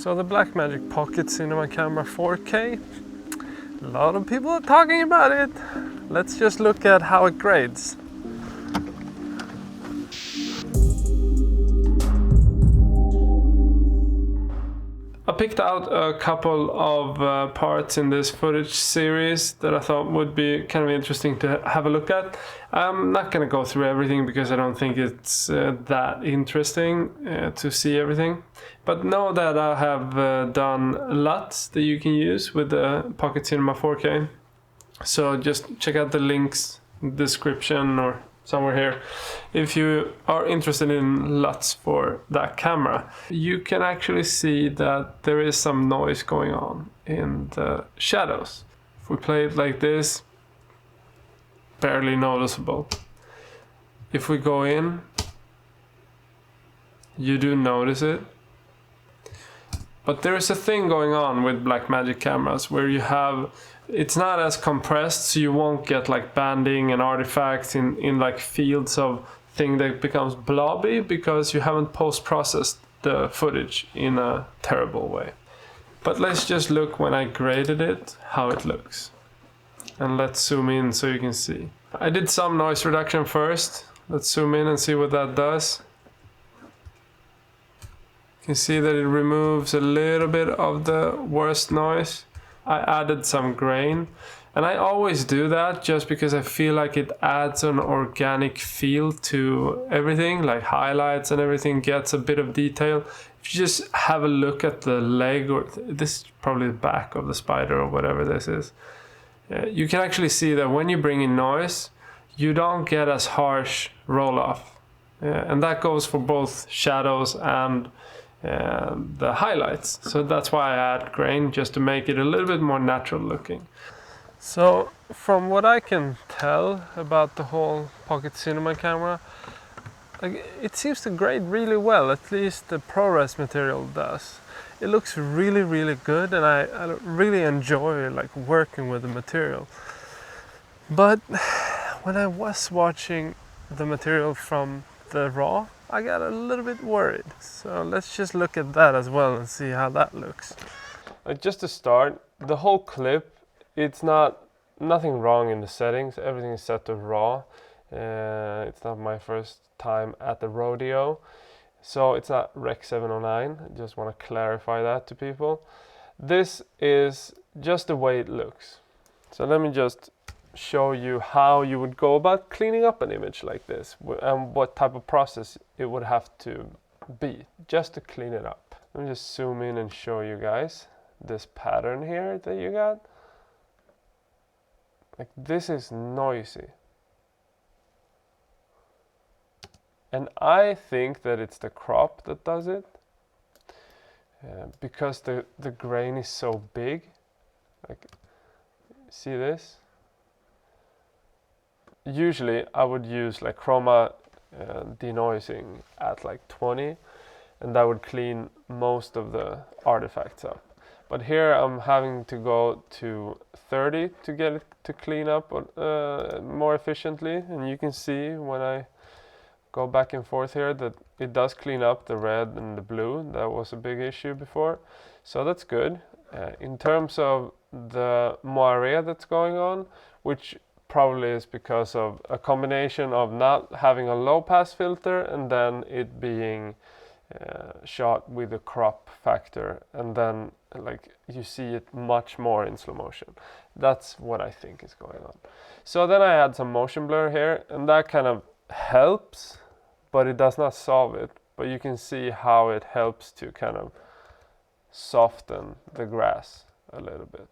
So the Blackmagic Pocket Cinema Camera 4K, a lot of people are talking about it. Let's just look at how it grades. I picked out a couple of parts in this footage series that I thought would be kind of interesting to have a look at. I'm not going to go through everything because I don't think it's that interesting to see everything. But know that I have done LUTs that you can use with the Pocket Cinema 4K. So just check out the links in the description or somewhere here if you are interested in LUTs for that camera. You can actually see that there is some noise going on in the shadows. If we play it like this, barely noticeable. If we go in, you do notice it. But there is a thing going on with Blackmagic cameras where you have, it's not as compressed, so you won't get like banding and artifacts in like fields of thing that becomes blobby because you haven't post-processed the footage in a terrible way. But let's just look when I graded it, how it looks. And let's zoom in so you can see. I did some noise reduction first. Let's zoom in and see what that does. You can see that it removes a little bit of the worst noise. I added some grain, and I always do that just because I feel like it adds an organic feel to everything, like highlights and everything gets a bit of detail. If you just have a look at the leg, or this is probably the back of the spider or whatever this is, you can actually see that when you bring in noise, you don't get as harsh roll off. And that goes for both shadows and the highlights. So that's why I add grain, just to make it a little bit more natural looking. So from what I can tell about the whole Pocket Cinema camera, it seems to grade really well, at least the ProRes material does. It looks really good, and I really enjoy like working with the material. But when I was watching the material from the RAW, I got a little bit worried. So let's just look at that as well and see how that looks. Just to start, the whole clip, it's nothing wrong in the settings. Everything is set to RAW. It's not my first time at the rodeo, so it's not Rec 709. I just want to clarify that to people. This is just the way it looks. So let me just show you how you would go about cleaning up an image like this and what type of process it would have to be just to clean it up. Let me just zoom in and show you guys this pattern here that you got. Like, this is noisy. And I think that it's the crop that does it, because the grain is so big. Like, see this? Usually I would use like chroma denoising at like 20, and that would clean most of the artifacts up. But here I'm having to go to 30 to get it to clean up more efficiently, and you can see when I go back and forth here that it does clean up the red and the blue. That was a big issue before, so that's good. In terms of the moire that's going on, which probably is because of a combination of not having a low pass filter and then it being shot with a crop factor, and then like you see it much more in slow motion. That's what I think is going on. So then I add some motion blur here, and that kind of helps, but it does not solve it. But you can see how it helps to kind of soften the grass a little bit.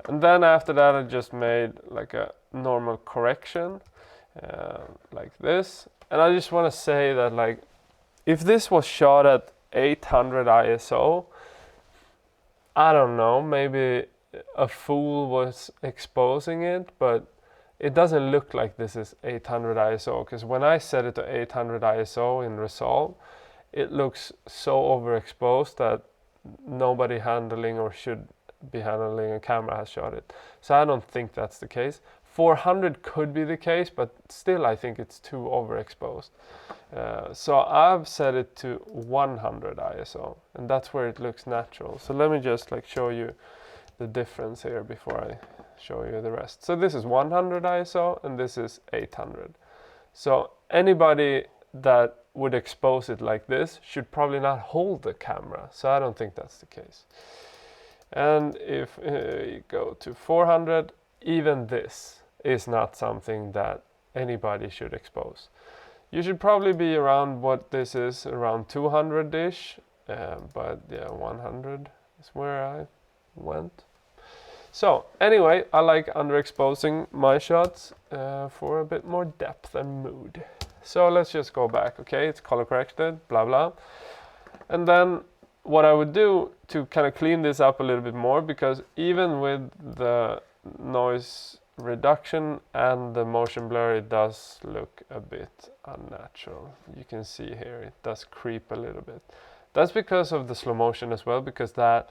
And then after that I just made like a normal correction like this. And I just want to say that, like, if this was shot at 800 ISO, I don't know, maybe a fool was exposing it, but it doesn't look like this is 800 ISO, because when I set it to 800 ISO in Resolve, it looks so overexposed that nobody handling or should be handling a camera has shot it. So I don't think that's the case. 400 could be the case, but still I think it's too overexposed. So I've set it to 100 ISO, and that's where it looks natural. So let me just like show you the difference here before I show you the rest. So this is 100 ISO and this is 800. So anybody that would expose it like this should probably not hold the camera. So I don't think that's the case. And if you go to 400, even this is not something that anybody should expose. You should probably be around what this is, around 200-ish, but yeah, 100 is where I went. So anyway, I like underexposing my shots for a bit more depth and mood. So let's just go back, okay, it's color corrected, blah blah. And then what I would do to kind of clean this up a little bit more, because even with the noise reduction and the motion blur, it does look a bit unnatural. You can see here it does creep a little bit. That's because of the slow motion as well, because that,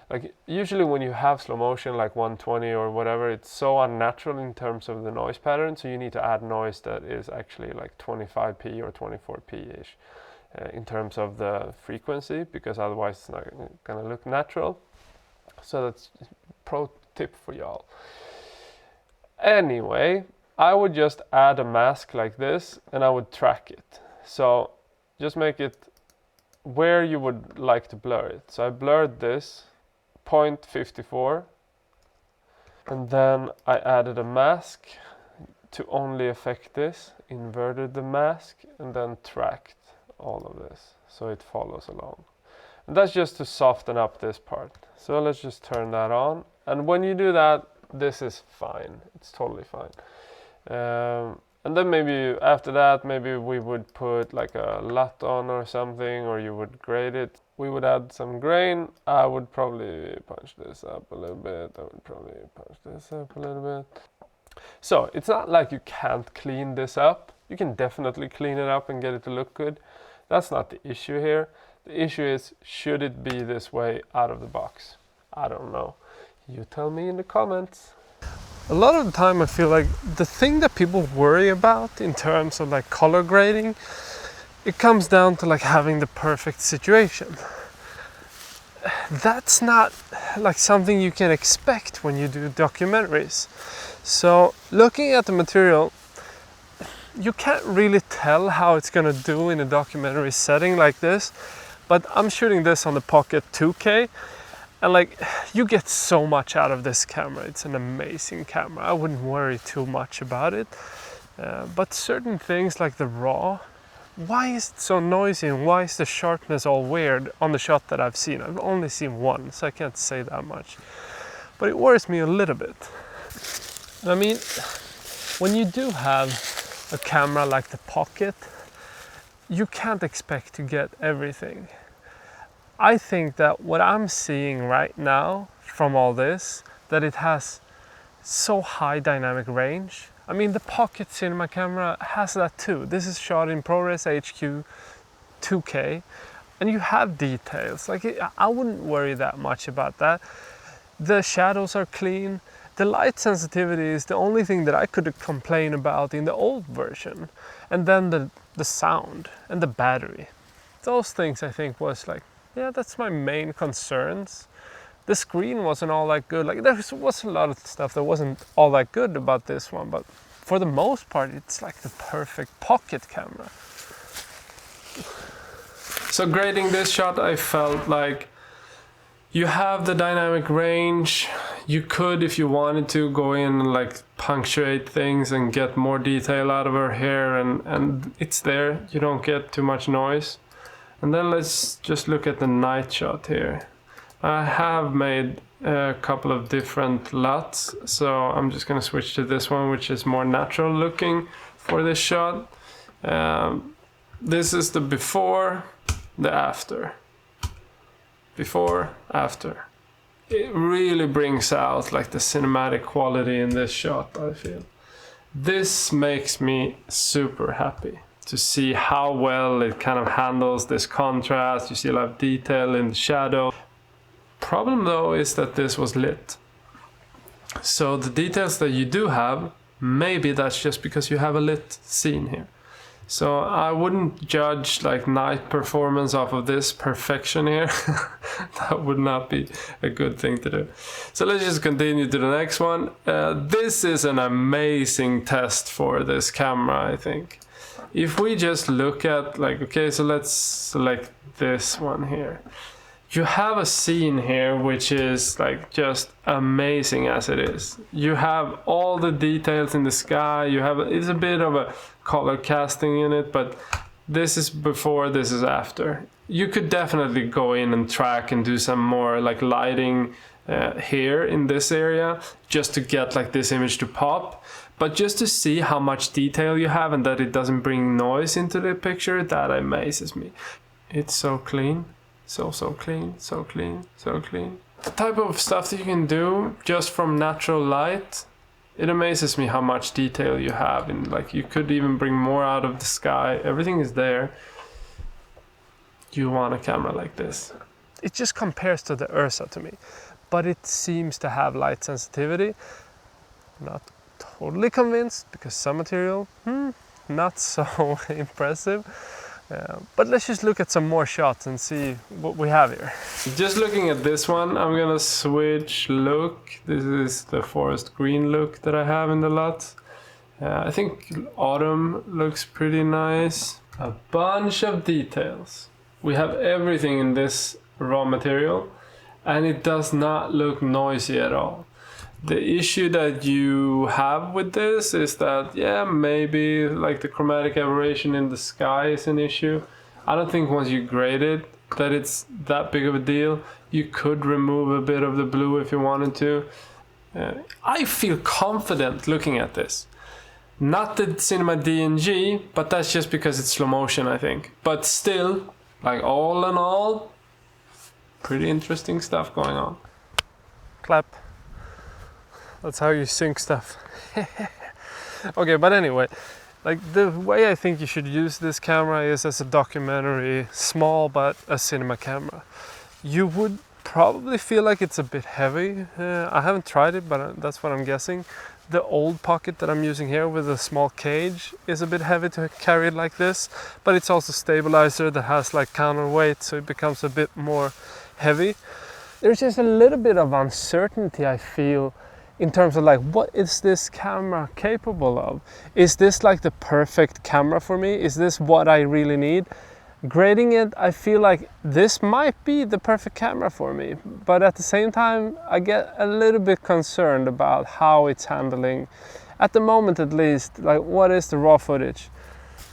like, usually when you have slow motion like 120 or whatever, it's so unnatural in terms of the noise pattern, so you need to add noise that is actually like 25p or 24p ish in terms of the frequency, because otherwise it's not gonna look natural. So that's a pro tip for y'all. Anyway, I would just add a mask like this and I would track it. So just make it where you would like to blur it. So I blurred this 0.54 and then I added a mask to only affect this, inverted the mask and then tracked all of this so it follows along. And that's just to soften up this part. So let's just turn that on, and when you do that, this is fine, it's totally fine. And then maybe after that, maybe we would put like a LUT on or something, or you would grade it. We would add some grain. I would probably punch this up a little bit. I would probably punch this up a little bit. So it's not like you can't clean this up. You can definitely clean it up and get it to look good. That's not the issue here. The issue is, should it be this way out of the box? I don't know. You tell me in the comments. A lot of the time I feel like the thing that people worry about in terms of like color grading, it comes down to like having the perfect situation. That's not like something you can expect when you do documentaries. So looking at the material, you can't really tell how it's gonna do in a documentary setting like this, but I'm shooting this on the Pocket 2K, and like, you get so much out of this camera. It's an amazing camera. I wouldn't worry too much about it. But certain things like the RAW, why is it so noisy and why is the sharpness all weird on the shot that I've seen? I've only seen one, so I can't say that much. But it worries me a little bit. I mean, when you do have a camera like the Pocket, you can't expect to get everything. I think that what I'm seeing right now from all this, that it has so high dynamic range. I mean, the Pocket Cinema camera has that too. This is shot in ProRes HQ 2K, and you have details. Like, I wouldn't worry that much about that. The shadows are clean. The light sensitivity is the only thing that I could complain about in the old version. And then the sound and the battery. Those things I think was like, yeah, that's my main concerns. The screen wasn't all that good. Like, there was a lot of stuff that wasn't all that good about this one, but for the most part, it's like the perfect pocket camera. So grading this shot, I felt like you have the dynamic range. You could, if you wanted to, go in and like punctuate things and get more detail out of her hair, and it's there. You don't get too much noise. And then let's just look at the night shot here. I have made a couple of different LUTs, so I'm just gonna switch to this one, which is more natural looking for this shot. This is the before, the after. Before, after. It really brings out like the cinematic quality in this shot, I feel. This makes me super happy to see how well it kind of handles this contrast. You see a lot of detail in the shadow. Problem though is that this was lit. So the details that you do have maybe that's just because you have a lit scene here. So I wouldn't judge like night performance off of this perfection here. That would not be a good thing to do. So let's just continue to the next one. This is an amazing test for this camera, I think. If we just look at like, okay, so let's select this one here. You have a scene here which is like just amazing as it is. You have all the details in the sky. You have it's a bit of a color casting in it, but this is before, this is after. You could definitely go in and track and do some more like lighting here in this area just to get like this image to pop. But just to see how much detail you have and that it doesn't bring noise into the picture, that amazes me. It's so clean. So clean, so clean, so clean. The type of stuff that you can do just from natural light, it amazes me how much detail you have. And like you could even bring more out of the sky. Everything is there. You want a camera like this. It just compares to the Ursa to me, but it seems to have light sensitivity. Not totally convinced because some material, not so impressive. But let's just look at some more shots and see what we have here. Just looking at this one, I'm gonna switch look. This is the forest green look that I have in the LUTs. I think autumn looks pretty nice. A bunch of details. We have everything in this raw material and it does not look noisy at all. The issue that you have with this is that, yeah, maybe like the chromatic aberration in the sky is an issue. I don't think once you grade it that it's that big of a deal. You could remove a bit of the blue if you wanted to. I feel confident looking at this. Not the Cinema DNG, but that's just because it's slow motion, I think. But still, like all in all, pretty interesting stuff going on. Clap. That's how you sync stuff. Okay, but anyway, like the way I think you should use this camera is as a documentary, small but a cinema camera. You would probably feel like it's a bit heavy. I haven't tried it, but that's what I'm guessing. The old pocket that I'm using here with a small cage is a bit heavy to carry it like this, but it's also stabilizer that has like counterweight, so it becomes a bit more heavy. There's just a little bit of uncertainty I feel in terms of like, what is this camera capable of? Is this like the perfect camera for me? Is this what I really need? Grading it, I feel like this might be the perfect camera for me, but at the same time, I get a little bit concerned about how it's handling, at the moment at least, like what is the raw footage.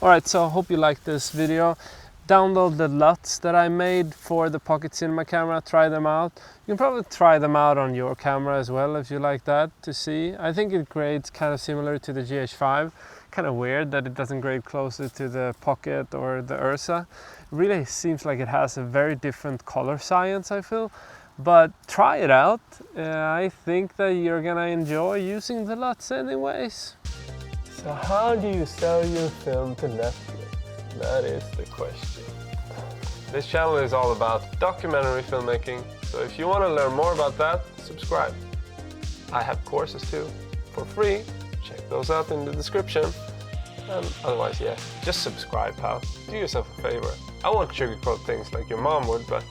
Alright, so I hope you liked this video. Download the LUTs that I made for the Pocket Cinema camera, try them out. You can probably try them out on your camera as well if you like that to see. I think it grades kind of similar to the GH5. Kind of weird that it doesn't grade closer to the Pocket or the Ursa. It really seems like it has a very different color science, I feel. But try it out. I think that you're gonna enjoy using the LUTs anyways. So how do you sell your film to Netflix? That is the question. This channel is all about documentary filmmaking, so if you want to learn more about that, subscribe. I have courses too, for free. Check those out in the description. And otherwise, yeah, just subscribe, pal. Do yourself a favor. I won't sugarcoat things like your mom would, but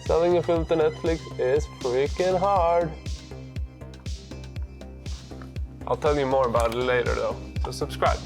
selling a film to Netflix is freaking hard. I'll tell you more about it later though, so subscribe.